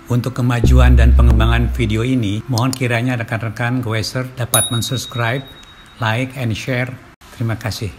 Untuk kemajuan dan pengembangan video ini, mohon kiranya rekan-rekan Goeser dapat mensubscribe, like, and share. Terima kasih.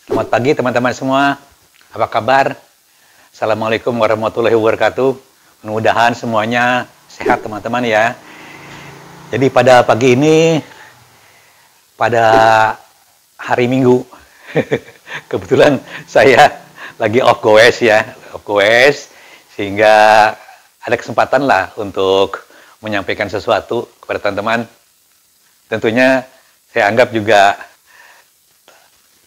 Selamat pagi teman-teman semua, apa kabar? Assalamualaikum warahmatullahi wabarakatuh. Mudah-mudahan semuanya sehat teman-teman ya. Jadi pada pagi ini, pada hari Minggu, kebetulan saya lagi off goes ya, sehingga ada kesempatan lah untuk menyampaikan sesuatu kepada teman-teman. Tentunya saya anggap juga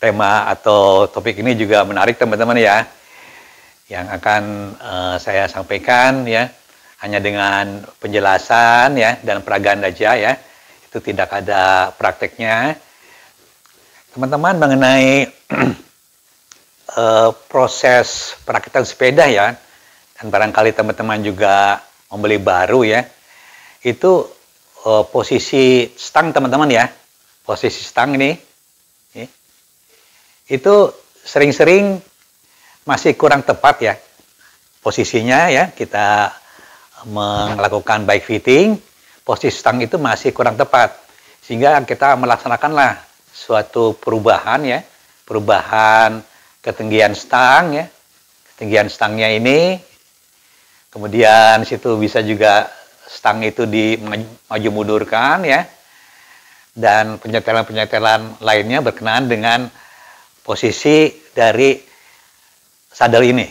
tema atau topik ini juga menarik teman-teman ya, yang akan saya sampaikan ya, hanya dengan penjelasan ya dan peragaan saja ya, itu tidak ada prakteknya. Teman-teman mengenai proses perakitan sepeda ya, dan barangkali teman-teman juga membeli baru ya, itu posisi stang teman-teman ya, posisi stang ini itu sering-sering masih kurang tepat ya posisinya ya. Kita melakukan bike fitting, posisi stang itu masih kurang tepat, sehingga kita melaksanakanlah suatu perubahan ya, perubahan ketinggian stang ya, ketinggian stangnya ini, kemudian situ bisa juga stang itu dimaju mundurkan ya, dan penyetelan-penyetelan lainnya berkenaan dengan posisi dari sadel ini.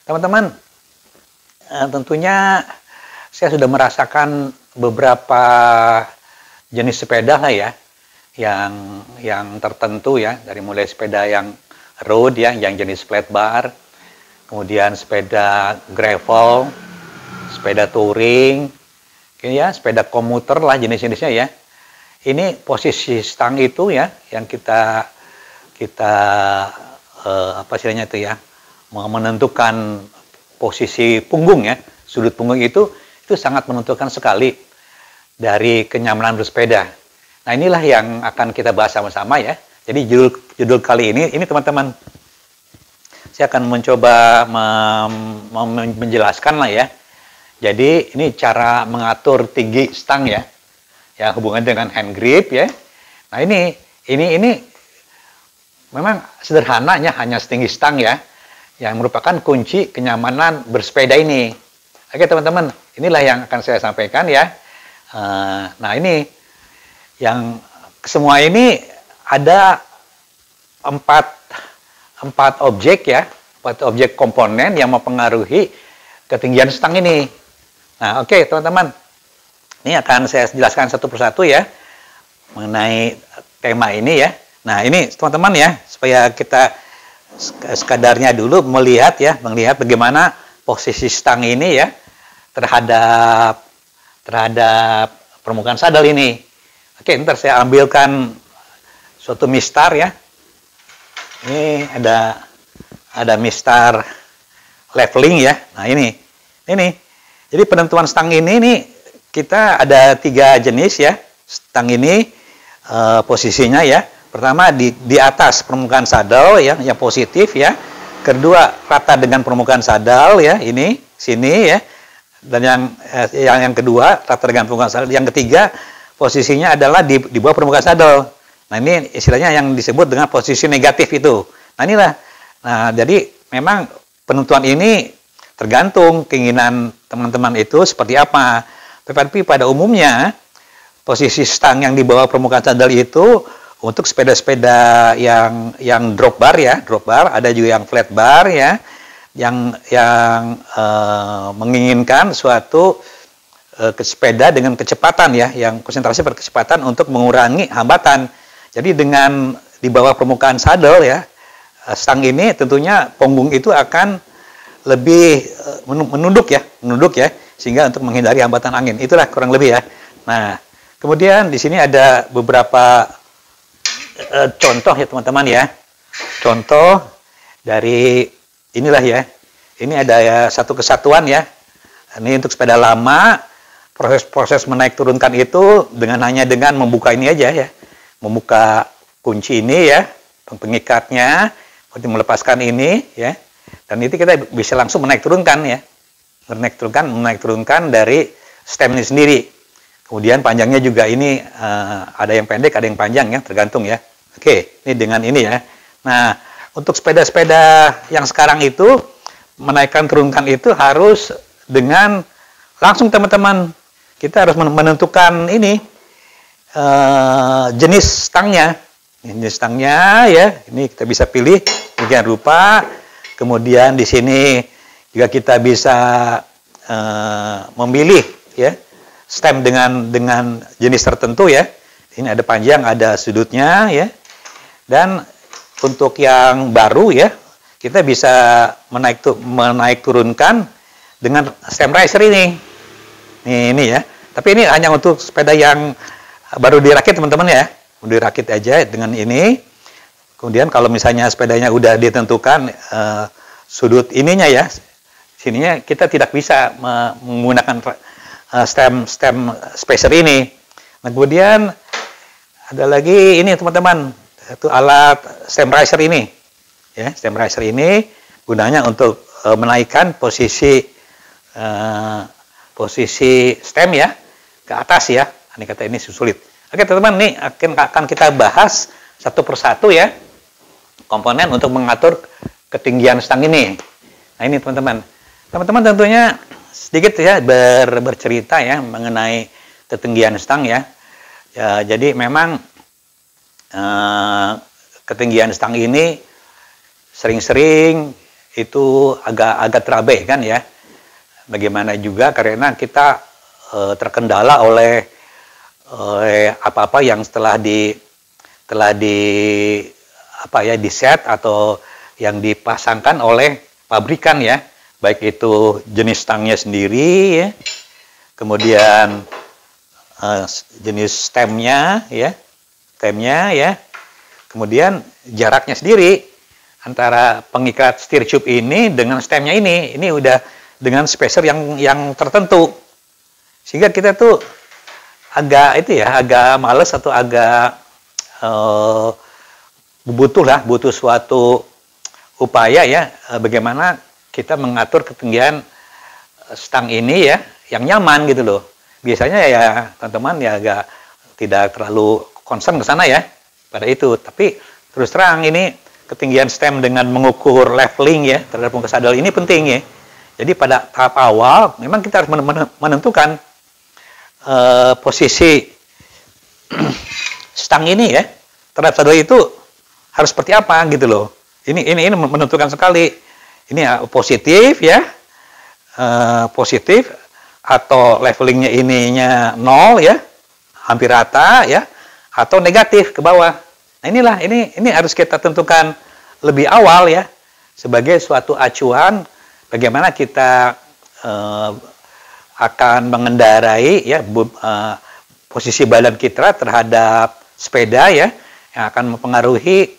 Teman-teman, tentunya saya sudah merasakan beberapa jenis sepeda lah ya, yang tertentu ya, dari mulai sepeda yang road ya, yang jenis flat bar, kemudian sepeda gravel, sepeda touring, ya, sepeda komuter lah jenis-jenisnya ya. Ini posisi stang itu ya, yang kita apa istilahnya itu ya, menentukan posisi punggung ya, sudut punggung itu sangat menentukan sekali dari kenyamanan bersepeda. Nah, inilah yang akan kita bahas sama-sama ya. Jadi judul kali ini teman-teman, saya akan mencoba menjelaskan lah ya. Jadi ini cara mengatur tinggi stang ya, yang hubungan dengan hand grip ya. Nah, ini memang sederhananya hanya setinggi stang ya, yang merupakan kunci kenyamanan bersepeda ini. Oke teman-teman, inilah yang akan saya sampaikan ya. Nah ini, yang semua ini ada empat objek ya, 4 objek komponen yang mempengaruhi ketinggian stang ini. Nah oke teman-teman, ini akan saya jelaskan satu persatu ya, mengenai tema ini ya. Nah ini teman-teman ya, supaya kita sekadarnya dulu melihat bagaimana posisi stang ini ya terhadap permukaan sadel ini. Oke, ntar saya ambilkan suatu mistar ya. Ini ada mistar leveling ya. Nah ini. Jadi penentuan stang ini kita ada 3 jenis ya. Stang ini posisinya ya. Pertama di atas permukaan sadel ya, yang positif ya. Kedua rata dengan permukaan sadel ya, ini sini ya. Dan yang kedua rata dengan permukaan sadel. Yang ketiga posisinya adalah di bawah permukaan sadel. Nah ini istilahnya yang disebut dengan posisi negatif itu. Nah inilah. Nah jadi memang penentuan ini tergantung keinginan teman-teman itu seperti apa. Tetapi pada umumnya posisi stang yang di bawah permukaan sadel itu untuk sepeda-sepeda yang drop bar ya, drop bar, ada juga yang flat bar ya, yang menginginkan suatu sepeda dengan kecepatan ya, yang konsentrasi pada kecepatan untuk mengurangi hambatan. Jadi dengan di bawah permukaan sadel ya, stang ini tentunya punggung itu akan lebih menunduk ya, sehingga untuk menghindari hambatan angin. Itulah kurang lebih ya. Nah, kemudian di sini ada beberapa contoh ya teman-teman ya. Contoh dari inilah ya. Ini ada ya satu kesatuan ya. Ini untuk sepeda lama, proses menaik turunkan itu hanya dengan membuka ini aja ya. Membuka kunci ini ya, pengikatnya, kemudian melepaskan ini ya. Dan itu kita bisa langsung menaik turunkan ya. Menaik turunkan dari stem ini sendiri. Kemudian panjangnya juga ini ada yang pendek, ada yang panjang ya, tergantung ya. Oke, ini dengan ini ya. Nah, untuk sepeda-sepeda yang sekarang itu menaikkan turunkan itu harus dengan langsung teman-teman. Kita harus menentukan ini jenis stangnya. Jenis stangnya ya, ini kita bisa pilih demikian rupa. Kemudian di sini juga kita bisa memilih ya stem dengan jenis tertentu ya. Ini ada panjang, ada sudutnya ya. Dan untuk yang baru ya, kita bisa menaik turunkan dengan stem riser ini. Ini ya. Tapi ini hanya untuk sepeda yang baru dirakit teman-teman ya. Dirakit aja dengan ini. Kemudian kalau misalnya sepedanya udah ditentukan sudut ininya ya, sininya kita tidak bisa menggunakan stem spacer ini. Nah, kemudian ada lagi ini teman-teman, itu alat stem riser ini. Ya, stem riser ini gunanya untuk menaikkan posisi stem ya ke atas ya. Ini kata ini sulit. Oke teman-teman, nih akan kita bahas satu persatu ya komponen untuk mengatur ketinggian stang ini. Nah ini teman-teman. Teman-teman tentunya sedikit ya bercerita ya mengenai ketinggian stang ya. Jadi memang ketinggian stang ini sering-sering itu agak terabai kan ya. Bagaimana juga karena kita terkendala oleh apa-apa yang setelah di set atau yang dipasangkan oleh pabrikan ya, baik itu jenis stangnya sendiri ya, kemudian jenis stemnya ya, kemudian jaraknya sendiri antara pengikat steer tube ini dengan stemnya ini udah dengan spacer yang tertentu, sehingga kita tuh agak males atau agak butuh suatu upaya ya bagaimana kita mengatur ketinggian stang ini ya yang nyaman gitu loh. Biasanya ya teman-teman ya agak tidak terlalu concern ke sana ya pada itu, tapi terus terang ini ketinggian stem dengan mengukur leveling ya terhadap pungkas sadel ini penting ya. Jadi pada tahap awal memang kita harus menentukan posisi stang ini ya terhadap sadel itu harus seperti apa gitu loh. Ini menentukan sekali. Ini ya, positif ya, positif atau levelingnya ininya 0 ya, hampir rata ya, atau negatif ke bawah. Nah ini harus kita tentukan lebih awal ya sebagai suatu acuan bagaimana kita akan mengendarai ya posisi badan kita terhadap sepeda ya yang akan mempengaruhi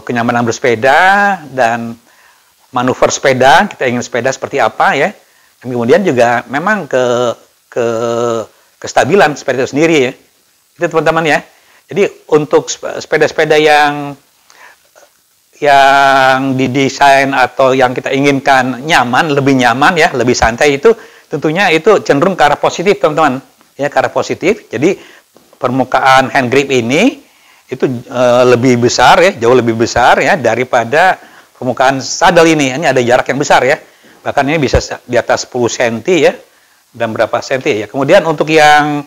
kenyamanan bersepeda dan manuver sepeda. Kita ingin sepeda seperti apa ya, dan kemudian juga memang kestabilan sepeda itu sendiri ya, itu teman-teman ya. Jadi untuk sepeda-sepeda yang didesain atau yang kita inginkan nyaman, lebih nyaman ya, lebih santai, itu tentunya itu cenderung ke arah positif teman-teman ya, ke arah positif. Jadi permukaan hand grip ini itu lebih besar ya, jauh lebih besar ya daripada permukaan sadel ini. Ini ada jarak yang besar ya, bahkan ini bisa di atas 10 cm ya dan berapa senti ya. Kemudian untuk yang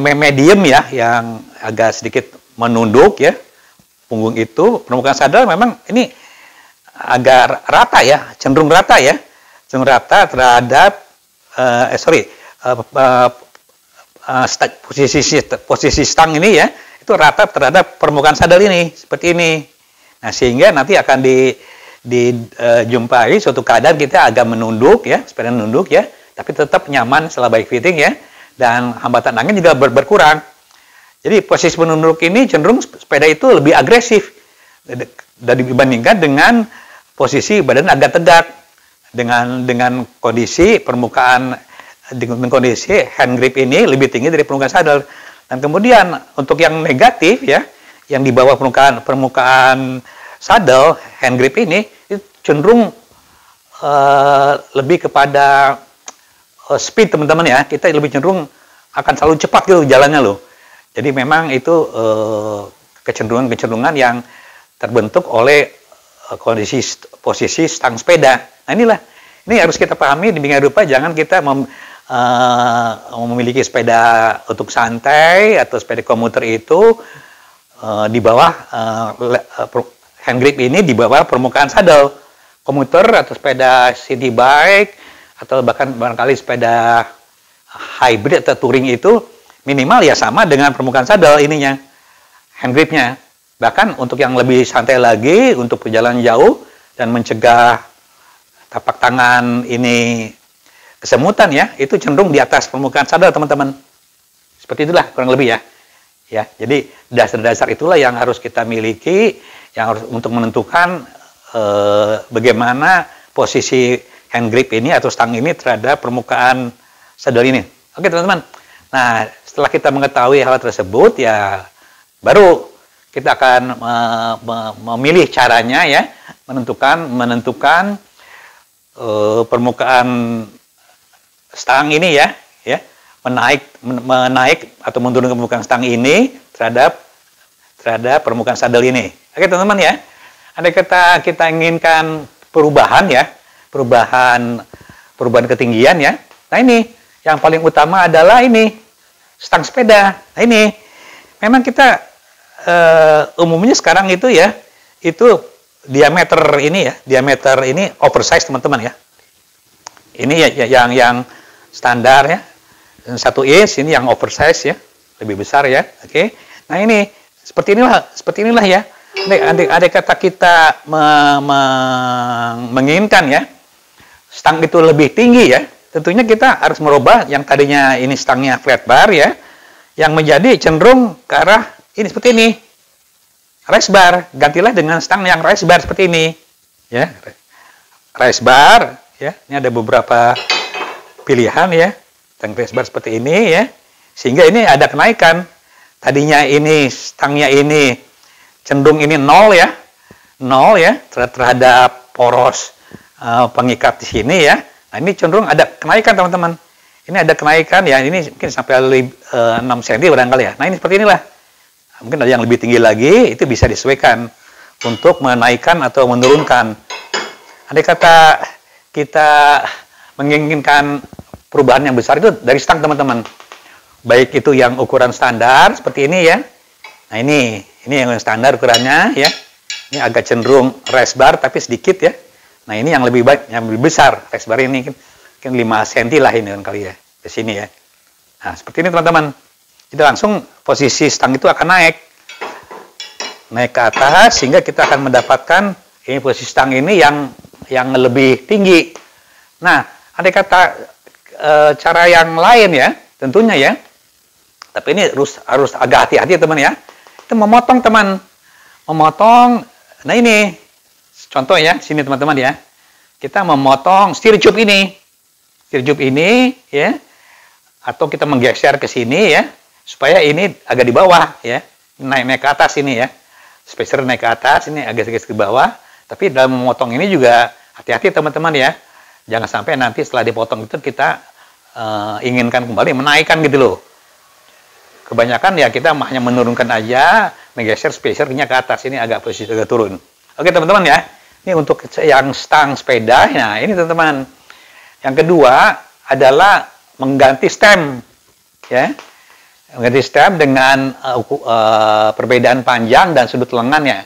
medium ya, yang agak sedikit menunduk ya, punggung itu, permukaan sadel memang ini agak rata ya, cenderung rata ya, cenderung rata terhadap posisi stang ini ya, itu rata terhadap permukaan sadel ini seperti ini. Nah, sehingga nanti akan dijumpai suatu keadaan kita agak menunduk ya, sepeda menunduk ya, tapi tetap nyaman setelah bike fitting ya, dan hambatan angin juga berkurang. Jadi posisi menunduk ini cenderung sepeda itu lebih agresif dibandingkan dengan posisi badan agak tegak, dengan kondisi permukaan, dengan kondisi hand grip ini lebih tinggi dari permukaan sadel. Dan kemudian untuk yang negatif ya, yang di bawah permukaan sadel, hand grip ini itu cenderung lebih kepada speed teman-teman ya. Kita lebih cenderung akan selalu cepat gitu jalannya loh. Jadi memang itu kecenderungan yang terbentuk oleh posisi stang sepeda. Nah ini harus kita pahami, demikian rupa jangan kita memiliki sepeda untuk santai atau sepeda komuter itu di bawah hand grip ini di bawah permukaan sadel. Komuter atau sepeda city bike atau bahkan barangkali sepeda hybrid atau touring itu minimal ya sama dengan permukaan sadel ininya, hand gripnya. Bahkan untuk yang lebih santai lagi, untuk perjalanan jauh dan mencegah tapak tangan ini kesemutan ya, itu cenderung di atas permukaan sadel teman-teman. Seperti itulah kurang lebih ya. Ya, jadi dasar-dasar itulah yang harus kita miliki, yang harus untuk menentukan bagaimana posisi hand grip ini atau stang ini terhadap permukaan sadel ini. Oke teman-teman. Nah, setelah kita mengetahui hal tersebut ya, baru kita akan memilih caranya ya, menentukan permukaan stang ini ya, menaik atau menurunkan permukaan stang ini terhadap permukaan sadel ini. Oke teman-teman ya, andai kata kita inginkan perubahan ya, perubahan ketinggian ya. Nah ini yang paling utama adalah ini stang sepeda. Nah ini memang kita umumnya sekarang itu ya, itu diameter ini oversize teman-teman ya. Ini ya yang standar ya, 1 inch ini yang oversize ya, lebih besar ya. Oke. Nah ini seperti inilah ya. Andai kata kita menginginkan ya stang itu lebih tinggi ya, tentunya kita harus merubah yang tadinya ini stangnya flat bar ya, yang menjadi cenderung ke arah ini seperti ini, raise bar. Gantilah dengan stang yang raise bar seperti ini ya, raise bar ya. Ini ada beberapa pilihan ya, stang raise bar seperti ini ya, sehingga ini ada kenaikan. Tadinya ini stangnya ini cenderung ini 0 ya terhadap poros pengikat di sini ya. Nah ini cenderung ada kenaikan teman-teman. Ini ada kenaikan ya, ini mungkin sampai 6 cm barangkali ya. Nah ini seperti inilah. Mungkin ada yang lebih tinggi lagi, itu bisa disesuaikan untuk menaikkan atau menurunkan. Andai kata kita menginginkan perubahan yang besar itu dari stang teman-teman. Baik itu yang ukuran standar seperti ini ya. Nah ini yang standar ukurannya ya. Ini agak cenderung raise bar tapi sedikit ya. Nah ini yang lebih baik, yang lebih besar. Raise bar ini mungkin 5 cm lah ini kan kali ya. Di sini ya. Nah seperti ini teman-teman. Jadi langsung posisi stang itu akan naik ke atas sehingga kita akan mendapatkan ini posisi stang ini yang lebih tinggi. Nah, andai kata cara yang lain ya, tentunya ya. Tapi ini harus agak hati-hati teman ya. Itu memotong teman. Memotong. Nah ini contoh ya, sini teman-teman ya. Kita memotong steer tube ini. Steer tube ini ya. Atau kita menggeser ke sini ya. Supaya ini agak di bawah ya, naik ke atas ini ya, spacer naik ke atas, ini agak sedikit ke bawah. Tapi dalam memotong ini juga hati-hati teman-teman ya, jangan sampai nanti setelah dipotong itu kita inginkan kembali menaikkan gitu loh. Kebanyakan ya kita hanya menurunkan aja, menggeser spacernya ke atas, ini agak posisi agak turun. Oke teman-teman ya, ini untuk yang stang sepeda. Nah ini teman-teman, yang kedua adalah mengganti stem, ya, mengganti stem dengan perbedaan panjang dan sudut lengannya,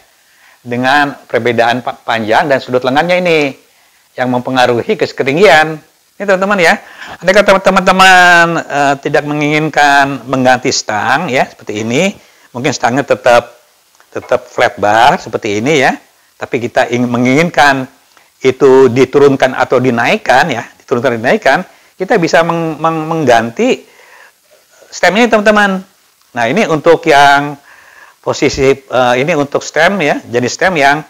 dengan perbedaan panjang dan sudut lengannya ini yang mempengaruhi ketinggian. Ini teman-teman ya, andai kata teman-teman tidak menginginkan mengganti stang ya seperti ini, mungkin stangnya tetap flat bar seperti ini ya, tapi kita menginginkan itu diturunkan atau dinaikkan ya, diturunkan dan dinaikkan, kita bisa mengganti stem ini teman-teman. Nah ini untuk yang posisi ini untuk stem ya, jenis stem yang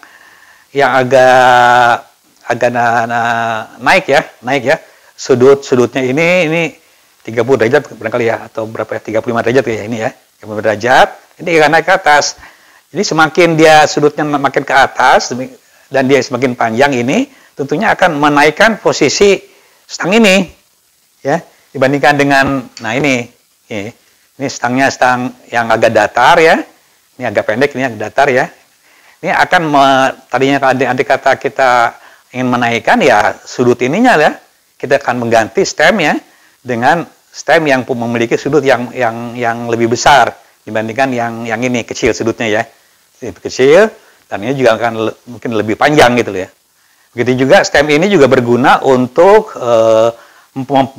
agak naik ya. Sudutnya ini 30 derajat barangkali ya, atau berapa ya, 35 derajat ya ini ya, 35 derajat. Ini akan naik ke atas. Jadi semakin dia sudutnya makin ke atas dan dia semakin panjang ini, tentunya akan menaikkan posisi stang ini ya, dibandingkan dengan ini stangnya stang yang agak datar ya. Ini agak pendek, ini agak datar ya. Ini akan tadinya andai kata kita ingin menaikkan ya sudut ininya ya, kita akan mengganti stem ya dengan stem yang memiliki sudut yang lebih besar dibandingkan yang ini kecil sudutnya ya. Itu kecil dan ini juga akan mungkin lebih panjang gitu ya. Begitu juga stem ini juga berguna untuk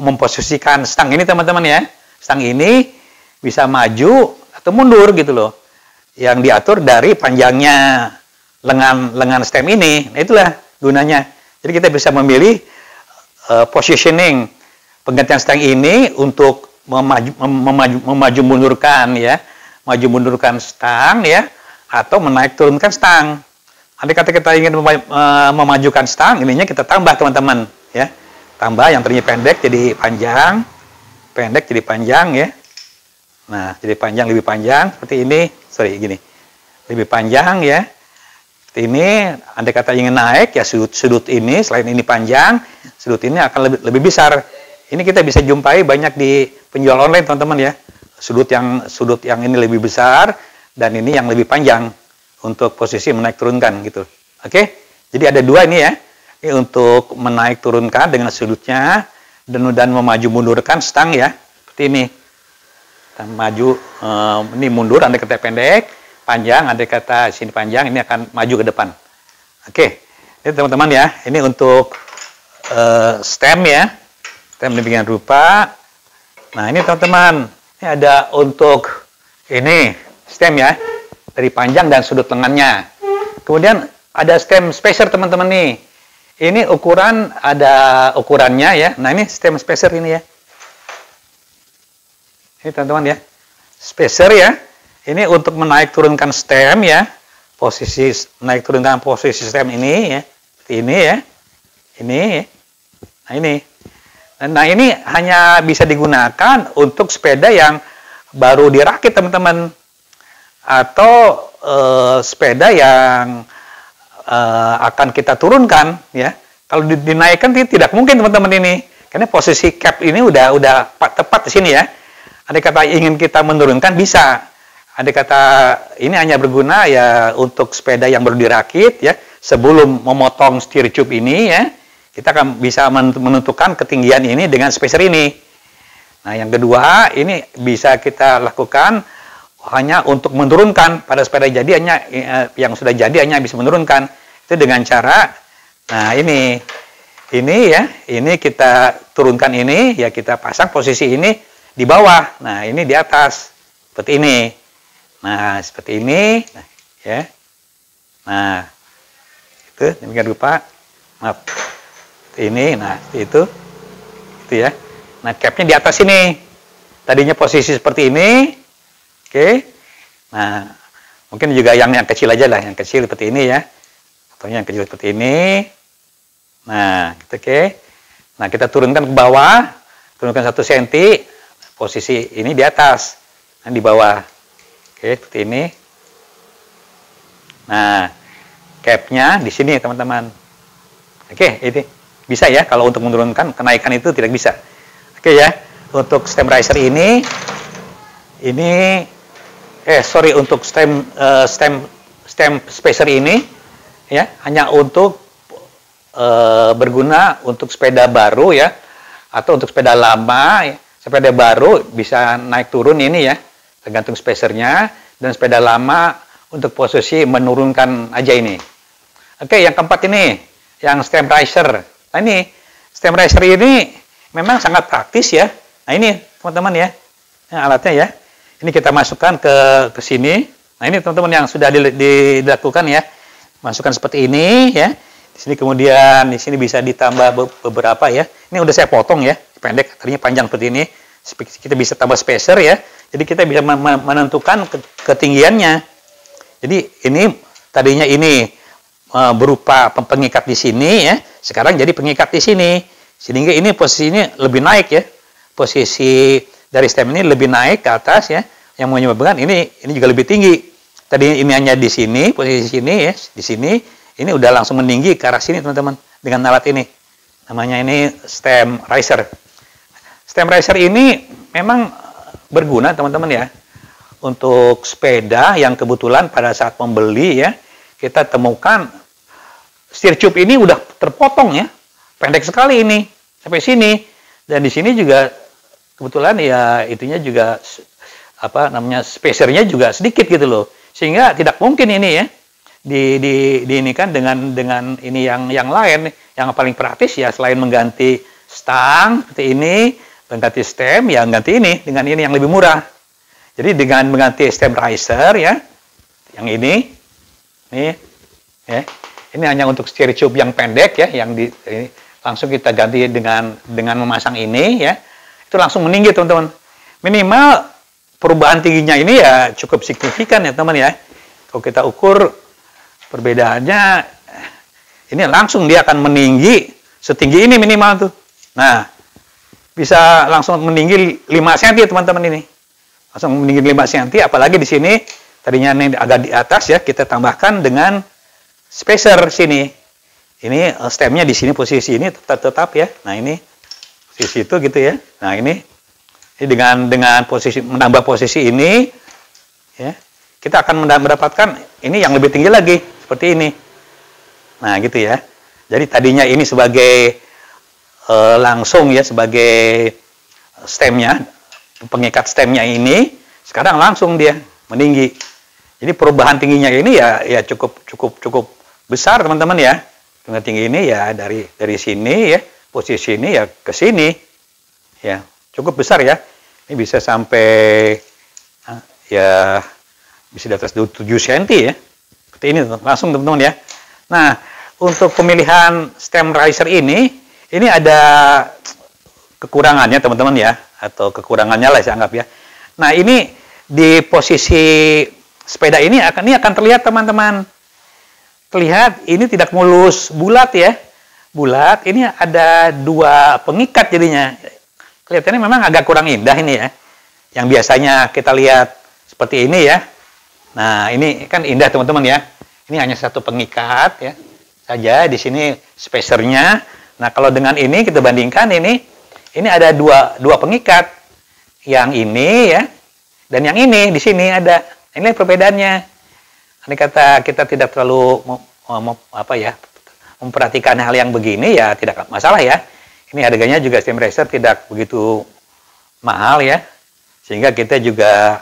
memposisikan stang ini teman-teman ya. Stang ini bisa maju atau mundur gitu loh. Yang diatur dari panjangnya lengan stem ini. Nah itulah gunanya. Jadi kita bisa memilih positioning penggantian stang ini untuk memaju mundurkan ya, maju mundurkan stang ya, atau menaik turunkan stang. Andai kata kita ingin memajukan stang, ininya kita tambah teman-teman ya, tambah yang tadinya pendek jadi panjang, pendek jadi panjang ya. Nah jadi panjang, lebih panjang seperti ini, gini, lebih panjang ya. Ini andai kata ingin naik ya sudut ini, selain ini panjang, sudut ini akan lebih besar. Ini kita bisa jumpai banyak di penjual online teman-teman ya. Sudut yang ini lebih besar dan ini yang lebih panjang untuk posisi menaik turunkan gitu. Oke? Jadi ada dua ini ya. Ini untuk menaik turunkan dengan sudutnya dan memaju mundurkan stang ya. Seperti ini. Kita maju ini mundur andai kata pendek, panjang, andai kata sini panjang, ini akan maju ke depan. Oke, ini teman-teman ya, ini untuk stem ya, stem demikian rupa. Nah ini teman-teman, ini ada untuk ini stem ya, dari panjang dan sudut lengannya. Kemudian ada stem spacer teman-teman nih, ini ukuran, ada ukurannya ya. Nah ini stem spacer ini ya, ini teman-teman ya, spacer ya. Ini untuk menaik turunkan stem ya, posisi menaik turunkan posisi stem ini ya, seperti ini ya, ini, nah ini, nah ini hanya bisa digunakan untuk sepeda yang baru dirakit teman-teman, atau sepeda yang akan kita turunkan ya. Kalau dinaikkan tidak mungkin teman-teman ini, karena posisi cap ini udah tepat di sini ya. Andai kata ingin kita menurunkan bisa. Andai kata ini hanya berguna ya untuk sepeda yang baru dirakit ya, sebelum memotong steer tube ini ya, kita akan bisa menentukan ketinggian ini dengan spacer ini. Nah yang kedua ini bisa kita lakukan hanya untuk menurunkan pada sepeda jadi, hanya yang sudah jadi hanya bisa menurunkan itu dengan cara, nah ini ya, ini kita turunkan ini ya, kita pasang posisi ini di bawah, nah ini di atas seperti ini. Nah, seperti ini, nah, ya. Nah, itu demikian rupa. Maaf. Ini, nah, itu ya. Nah, capnya di atas ini. Tadinya posisi seperti ini. Oke. Nah, mungkin juga yang kecil aja lah, yang kecil seperti ini ya. Atau yang kecil seperti ini. Nah, gitu, oke. Nah, kita turunkan ke bawah, turunkan 1 cm. Posisi ini di atas, nah, di bawah. Oke, seperti ini. Nah, capnya di sini teman-teman. Oke, ini bisa ya. Kalau untuk menurunkan, kenaikan itu tidak bisa. Oke ya. Untuk stem riser ini untuk stem spacer ini ya, hanya untuk berguna untuk sepeda baru ya, Atau untuk sepeda lama, sepeda baru bisa naik turun ini ya, tergantung spacernya. Dan sepeda lama untuk posisi menurunkan aja ini. Oke, yang keempat ini, yang stem riser. Nah ini, stem riser ini memang sangat praktis ya. Nah ini teman-teman ya, alatnya ya. Ini kita masukkan ke sini. Nah ini teman-teman yang sudah dilakukan ya. Masukkan seperti ini ya. Di sini kemudian di sini bisa ditambah beberapa ya. Ini udah saya potong ya, pendek, tadinya panjang seperti ini. Kita bisa tambah spacer ya. Jadi kita bisa menentukan ketinggiannya. Jadi ini tadinya ini berupa pengikat di sini ya. Sekarang jadi pengikat di sini. Sehingga ini posisinya lebih naik ya. Posisi dari stem ini lebih naik ke atas ya. Yang menyebabkan ini juga lebih tinggi. Tadi ini hanya di sini, posisi sini ya, di sini. Ini udah langsung meninggi ke arah sini teman-teman dengan alat ini. Namanya ini stem riser. Stem riser ini memang berguna teman-teman ya. Untuk sepeda yang kebetulan pada saat membeli ya, kita temukan steer tube ini udah terpotong ya. Pendek sekali ini sampai sini. Dan di sini juga kebetulan ya itunya juga apa namanya spacernya juga sedikit gitu loh. Sehingga tidak mungkin ini ya diinikan dengan ini yang lain. Yang paling praktis ya selain mengganti stang seperti ini, mengganti stem ya ganti ini dengan ini yang lebih murah. Jadi dengan mengganti stem riser ya, yang ini ya, ini hanya untuk steer tube yang pendek ya, yang ini, langsung kita ganti dengan memasang ini ya, itu langsung meninggi teman-teman. Minimal perubahan tingginya ini ya cukup signifikan ya teman ya. Kalau kita ukur perbedaannya, ini langsung dia akan meninggi setinggi ini minimal tuh. Nah, bisa langsung meninggi 5 cm teman-teman ini. Langsung meninggi 5 cm, apalagi di sini tadinya ini agak di atas ya, kita tambahkan dengan spacer sini. Ini stemnya di sini posisi ini tetap ya. Nah, ini posisi itu gitu ya. Nah, ini dengan posisi menambah posisi ini ya, kita akan mendapatkan ini yang lebih tinggi lagi seperti ini. Nah, gitu ya. Jadi tadinya ini sebagai langsung ya sebagai stemnya, pengikat stemnya ini, sekarang langsung dia meninggi. Jadi perubahan tingginya ini ya cukup besar teman-teman ya. Dengan tinggi ini ya dari sini ya, posisi ini ya ke sini. Ya, cukup besar ya. Ini bisa sampai ya bisa di atas 7 cm ya. Seperti ini langsung teman-teman ya. Nah, untuk pemilihan stem riser ini ada kekurangannya teman-teman ya, atau kekurangannya lah saya anggap ya. Nah, ini di posisi sepeda ini akan terlihat teman-teman. Terlihat ini tidak mulus bulat ya. Bulat, ini ada 2 pengikat jadinya. Kelihatannya memang agak kurang indah ini ya. Yang biasanya kita lihat seperti ini ya. Nah, ini kan indah teman-teman ya. Ini hanya 1 pengikat ya saja, di sini spacernya. Nah, kalau dengan ini kita bandingkan ini ada dua pengikat. Yang ini ya, dan yang ini di sini ada. Ini perbedaannya. Andai kata kita tidak terlalu memperhatikan hal yang begini ya tidak masalah ya. Ini harganya juga stem riser tidak begitu mahal ya. Sehingga kita juga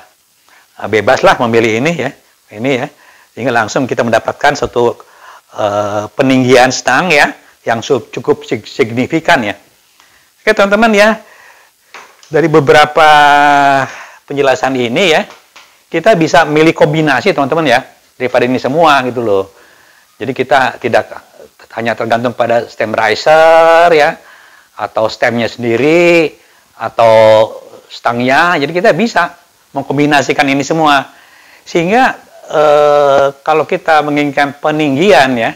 bebaslah memilih ini ya. Ini ya. Sehingga langsung kita mendapatkan suatu peninggian stang ya yang cukup signifikan ya. Oke teman-teman ya, dari beberapa penjelasan ini ya, kita bisa milih kombinasi teman-teman ya, daripada ini semua gitu loh. Jadi kita tidak hanya tergantung pada stem riser ya, atau stemnya sendiri, atau stangnya, jadi kita bisa mengkombinasikan ini semua. Sehingga kalau kita menginginkan peninggian ya,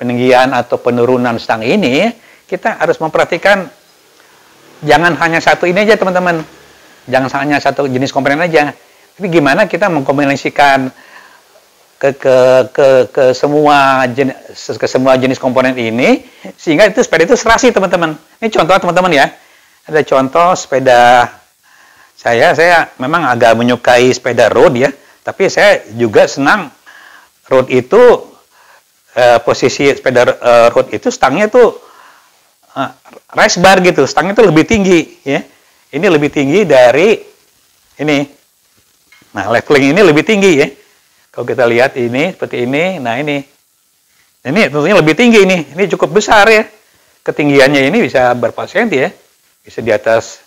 peninggian atau penurunan stang ini, kita harus memperhatikan jangan hanya satu ini aja teman-teman, jangan hanya satu jenis komponen aja, tapi gimana kita mengkombinasikan ke semua jenis komponen ini sehingga itu sepeda itu serasi teman-teman. Ini contoh teman-teman ya, ada contoh sepeda saya memang agak menyukai sepeda road ya. Tapi saya juga senang road itu, posisi sepeda road itu stangnya tuh race bar gitu, stang itu lebih tinggi ya. Ini lebih tinggi dari ini. Nah, leveling ini lebih tinggi ya. Kalau kita lihat ini seperti ini, nah ini tentunya lebih tinggi ini cukup besar ya. Ketinggiannya ini bisa berapa senti ya? Bisa di atas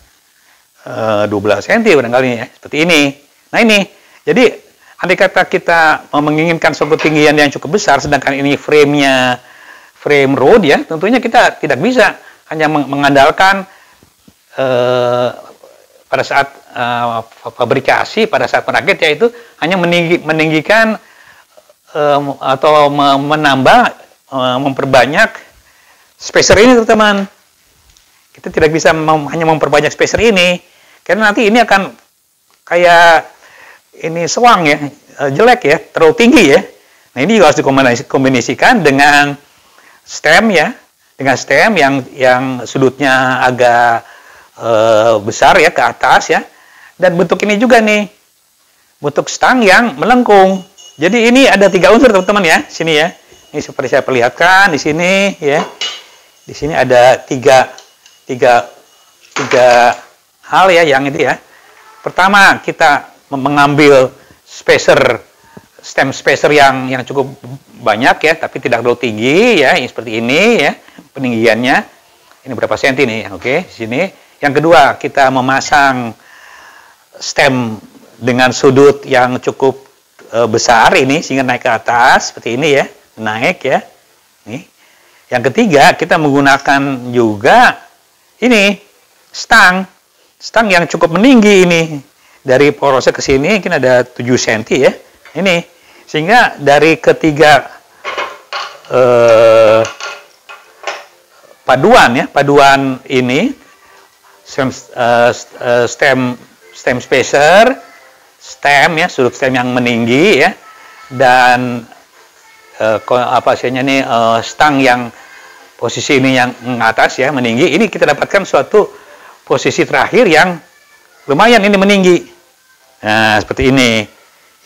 12 senti barangkali ya, seperti ini. Nah ini, jadi andai kata kita menginginkan suatu ketinggian yang cukup besar, sedangkan ini frame road ya, tentunya kita tidak bisa hanya mengandalkan pada saat fabrikasi, pada saat merakit, yaitu hanya meninggikan atau menambah, memperbanyak spacer ini, teman-teman. Kita tidak bisa hanya memperbanyak spacer ini, karena nanti ini akan kayak ini sewang ya, jelek ya, terlalu tinggi ya. Nah ini juga harus dikombinasikan dengan stem ya, dengan stem yang sudutnya agak besar ya, ke atas ya. Dan bentuk ini juga nih, bentuk stang yang melengkung. Jadi ini ada 3 unsur, teman-teman ya, sini ya. Ini seperti saya perlihatkan di sini ya. Di sini ada tiga hal ya yang itu ya. Pertama, kita mengambil stem spacer yang cukup banyak ya, tapi tidak terlalu tinggi ya, seperti ini ya, peninggiannya. Ini berapa senti nih? Oke, di sini. Yang kedua, kita memasang stem dengan sudut yang cukup besar ini sehingga naik ke atas seperti ini ya, naik ya. Nih. Yang ketiga, kita menggunakan juga ini stang yang cukup meninggi ini. Dari porosnya ke sini mungkin ada 7 cm ya. Ini sehingga dari ketiga paduan ini stem spacer, stem ya, sudut stem yang meninggi ya, dan stang yang posisi ini yang atas ya, meninggi. Ini kita dapatkan suatu posisi terakhir yang lumayan ini meninggi. Nah, seperti ini.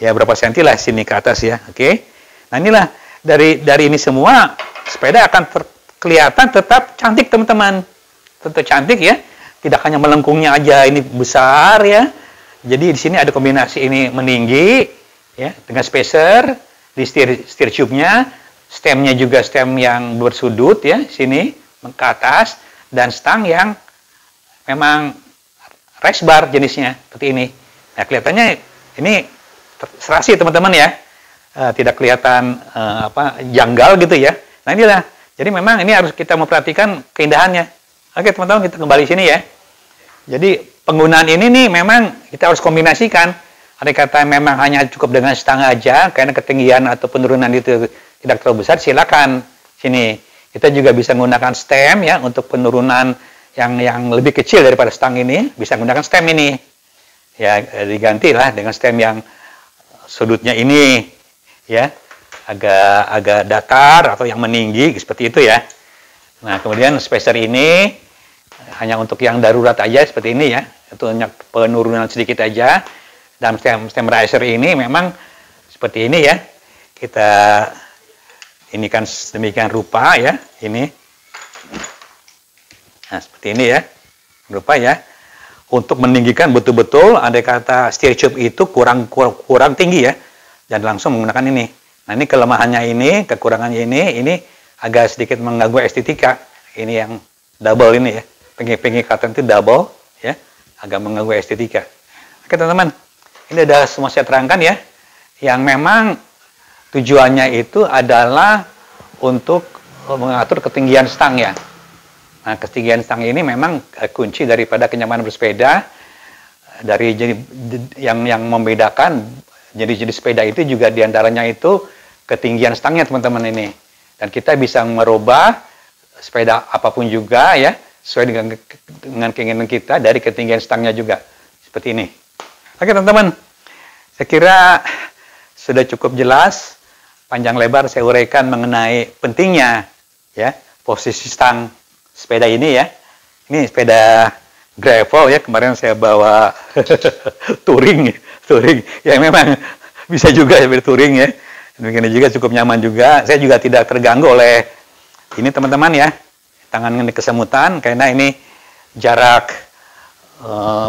Ya, berapa senti lah sini ke atas ya. Oke. Nah, inilah dari ini semua sepeda akan kelihatan tetap cantik, teman-teman. Tetap cantik ya. Tidak hanya melengkungnya aja ini besar ya. Jadi di sini ada kombinasi ini meninggi ya dengan spacer di steer tube-nya, stemnya juga stem yang bersudut ya, sini ke atas, dan stang yang memang race bar jenisnya seperti ini. Nah, kelihatannya ini serasi, teman-teman ya. Tidak kelihatan janggal gitu ya. Nah, inilah. Jadi memang ini harus kita memperhatikan keindahannya. Oke, teman-teman, kita kembali sini ya. Jadi penggunaan ini nih memang kita harus kombinasikan. Ada kata memang hanya cukup dengan stang aja karena ketinggian atau penurunan itu tidak terlalu besar, silakan sini. Kita juga bisa menggunakan stem ya untuk penurunan yang lebih kecil daripada stang ini, bisa menggunakan stem ini. Ya, digantilah dengan stem yang sudutnya ini ya, agak datar atau yang meninggi seperti itu ya. Nah, kemudian spacer ini hanya untuk yang darurat aja seperti ini ya, itu hanya penurunan sedikit aja. Dan stem riser ini memang seperti ini ya, kita ini kan demikian rupa ya, ini. Nah, seperti ini ya, rupa ya, untuk meninggikan betul-betul andai kata steer tube itu kurang tinggi ya, dan langsung menggunakan ini. Nah, ini kelemahannya ini, kekurangannya ini agak sedikit mengganggu estetika. Ini yang double ini ya, pengikatan itu double ya, agak mengganggu estetika. Oke, teman-teman, ini sudah semua saya terangkan ya, yang memang tujuannya itu adalah untuk mengatur ketinggian stang ya. Nah, ketinggian stang ini memang kunci daripada kenyamanan bersepeda. Dari yang membedakan jenis-jenis sepeda itu juga diantaranya itu ketinggian stangnya, teman-teman ini. Dan kita bisa merubah sepeda apapun juga ya, sesuai dengan keinginan kita dari ketinggian stangnya juga. Seperti ini. Oke, teman-teman. Saya kira sudah cukup jelas, panjang lebar saya uraikan mengenai pentingnya ya posisi stang sepeda ini ya. Ini sepeda gravel ya, kemarin saya bawa touring. Ya memang bisa juga ya touring ya. Demikian juga cukup nyaman juga. Saya juga tidak terganggu oleh ini, teman-teman ya. tangan ini kesemutan karena ini jarak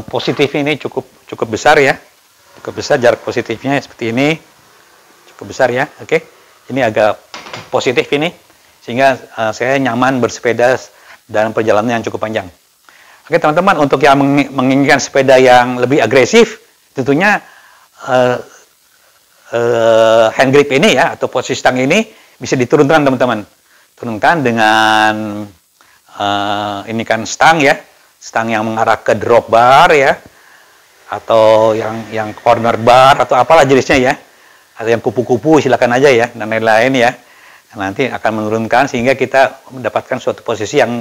positif ini cukup besar ya, cukup besar jarak positifnya seperti ini, cukup besar ya. Oke, ini agak positif ini sehingga saya nyaman bersepeda dalam perjalanan yang cukup panjang. Oke teman-teman, untuk yang menginginkan sepeda yang lebih agresif, tentunya hand grip ini ya atau posisi stang ini bisa diturunkan teman-teman. Turunkan dengan ini kan stang ya, stang yang mengarah ke drop bar ya, atau yang corner bar atau apalah jenisnya ya, atau yang kupu-kupu silakan aja ya, dan lain-lain ya. Nanti akan menurunkan sehingga kita mendapatkan suatu posisi yang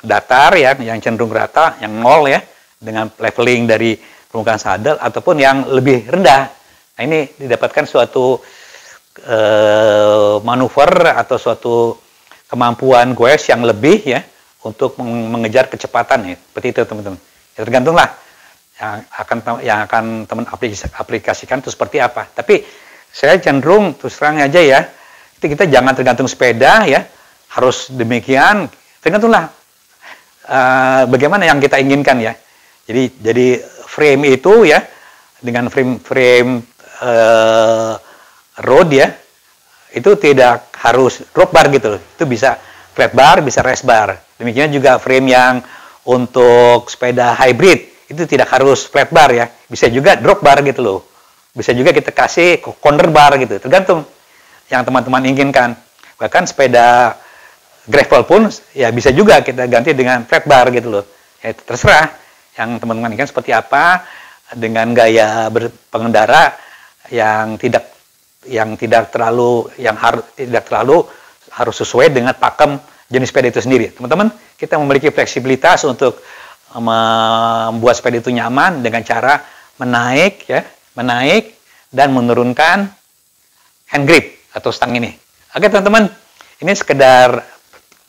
datar ya, yang cenderung rata, yang nol ya, dengan leveling dari permukaan sadel ataupun yang lebih rendah. Nah ini didapatkan suatu manuver atau suatu kemampuan goes yang lebih ya untuk mengejar kecepatan ya. Seperti itu teman-teman. Ya tergantunglah yang akan teman aplikasikan itu seperti apa. Tapi saya cenderung terus terang aja ya, kita jangan tergantung sepeda ya, harus demikian, tergantunglah bagaimana yang kita inginkan ya. Jadi frame itu ya, dengan frame road ya, itu tidak harus drop bar gitu loh. Itu bisa flat bar, bisa race bar. Demikian juga frame yang untuk sepeda hybrid, itu tidak harus flat bar ya. Bisa juga drop bar gitu loh. Bisa juga kita kasih corner bar gitu. Tergantung yang teman-teman inginkan. Bahkan sepeda gravel pun ya bisa juga kita ganti dengan flat bar gitu loh. Ya, terserah yang teman-teman inginkan seperti apa, dengan gaya pengendara yang tidak terlalu harus sesuai dengan pakem jenis sepeda itu sendiri. Teman-teman, kita memiliki fleksibilitas untuk membuat sepeda itu nyaman dengan cara menaik dan menurunkan hand grip atau stang ini. Oke teman-teman, ini sekedar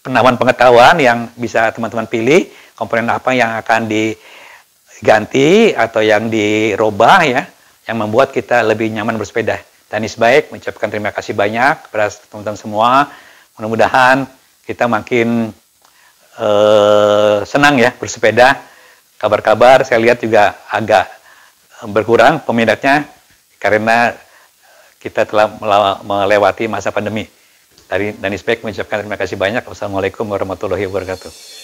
penambahan pengetahuan yang bisa teman-teman pilih komponen apa yang akan diganti atau yang dirubah ya, yang membuat kita lebih nyaman bersepeda. Danis baik mengucapkan terima kasih banyak kepada teman-teman semua. Mudah-mudahan kita makin senang ya bersepeda. Kabar-kabar saya lihat juga agak berkurang peminatnya karena kita telah melewati masa pandemi. Dari Danis Baik mengucapkan terima kasih banyak. Wassalamualaikum warahmatullahi wabarakatuh.